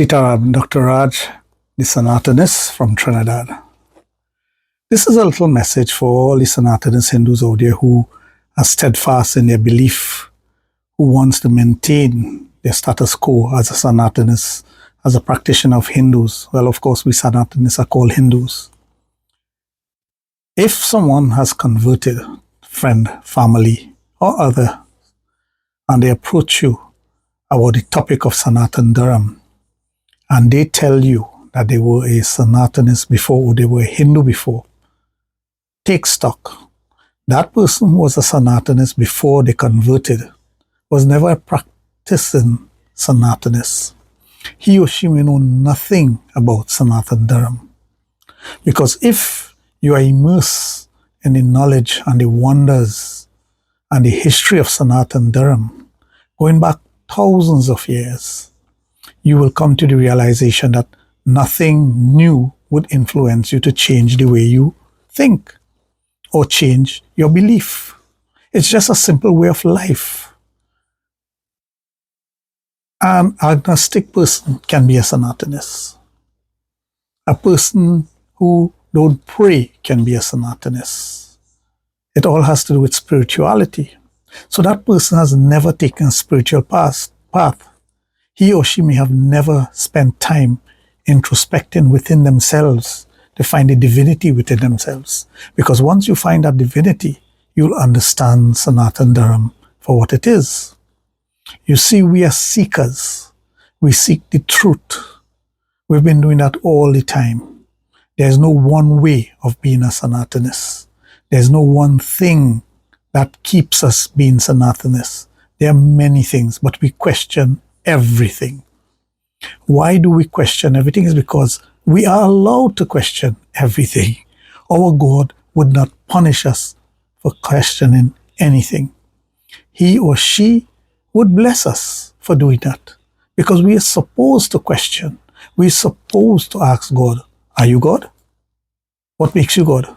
Sitaram, Dr. Raj, the Sanatanist from Trinidad. This is a little message for all the Sanatanist Hindus out there who are steadfast in their belief, who wants to maintain their status quo as a Sanatanist, as a practitioner of Hindus. Well, of course, we Sanatanists are called Hindus. If someone has converted, friend, family, or other, and they approach you about the topic of Sanatan Dharma, and they tell you that they were a Sanatanist before or they were a Hindu before, take stock. That person who was a Sanatanist before they converted was never a practicing Sanatanist. He or she may know nothing about Sanatan Dharma. Because if you are immersed in the knowledge and the wonders and the history of Sanatan Dharma, going back thousands of years, you will come to the realization that nothing new would influence you to change the way you think or change your belief. It's just a simple way of life. An agnostic person can be a Sanatanist. A person who don't pray can be a Sanatanist. It all has to do with spirituality. So that person has never taken a spiritual path. He or she may have never spent time introspecting within themselves to find the divinity within themselves. Because once you find that divinity, you'll understand Sanatan Dharma for what it is. You see, we are seekers. We seek the truth. We've been doing that all the time. There's no one way of being a Sanatanist. There's no one thing that keeps us being Sanatanist. There are many things, but we question everything. Why do we question everything? Is because we are allowed to question everything. Our God would not punish us for questioning anything. He or she would bless us for doing that, because we are supposed to question. We're supposed to ask God, are you God? What makes you God?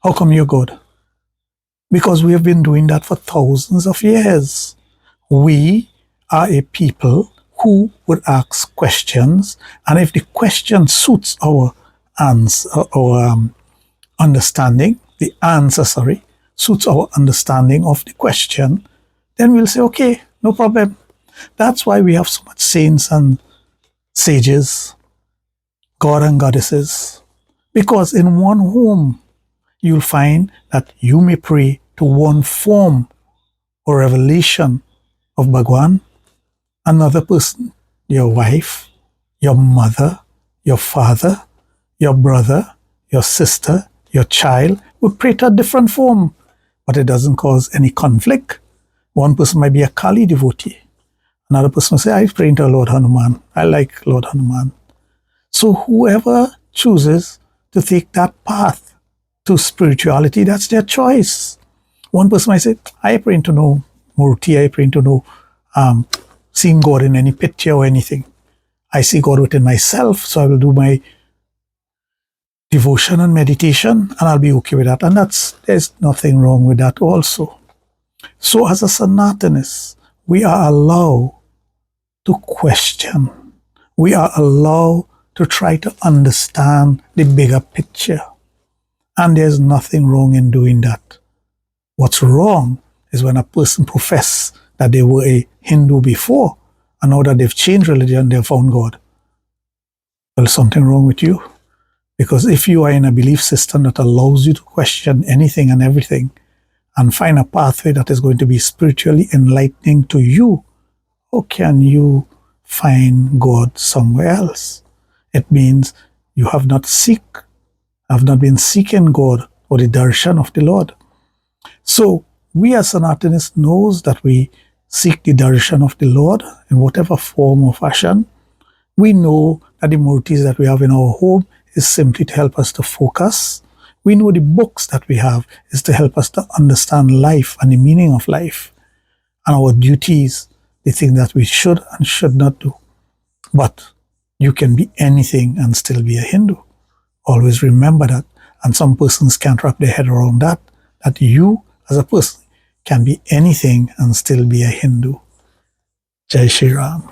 How come you're God? Because we have been doing that for thousands of years. We are a people who would ask questions, and if the question suits our understanding, the answer, suits our understanding of the question, then we'll say, okay, no problem. That's why we have so much saints and sages, God and goddesses, because in one home, you'll find that you may pray to one form or revelation of Bhagwan. Another person, your wife, your mother, your father, your brother, your sister, your child, would pray to a different form, but it doesn't cause any conflict. One person might be a Kali devotee. Another person will say, I'm praying to Lord Hanuman. I like Lord Hanuman. So whoever chooses to take that path to spirituality, that's their choice. One person might say, I pray to know Murti, I pray to know seeing God in any picture or anything. I see God within myself, so I will do my devotion and meditation, and I'll be okay with that. And there's nothing wrong with that also. So as a Sanatanist, we are allowed to question. We are allowed to try to understand the bigger picture. And there's nothing wrong in doing that. What's wrong is when a person professes that they were a Hindu before, and now that they've changed religion, they've found God. Well, something wrong with you. Because if you are in a belief system that allows you to question anything and everything, and find a pathway that is going to be spiritually enlightening to you, how can you find God somewhere else? It means you have not been seeking God or the darshan of the Lord. So we as Sanatanists knows that we seek the darshan of the Lord in whatever form or fashion. We know that the murtis that we have in our home is simply to help us to focus. We know the books that we have is to help us to understand life and the meaning of life, and our duties, the things that we should and should not do. But you can be anything and still be a Hindu. Always remember that. And some persons can't wrap their head around that you as a person can be anything and still be a Hindu. Jai Shri Ram.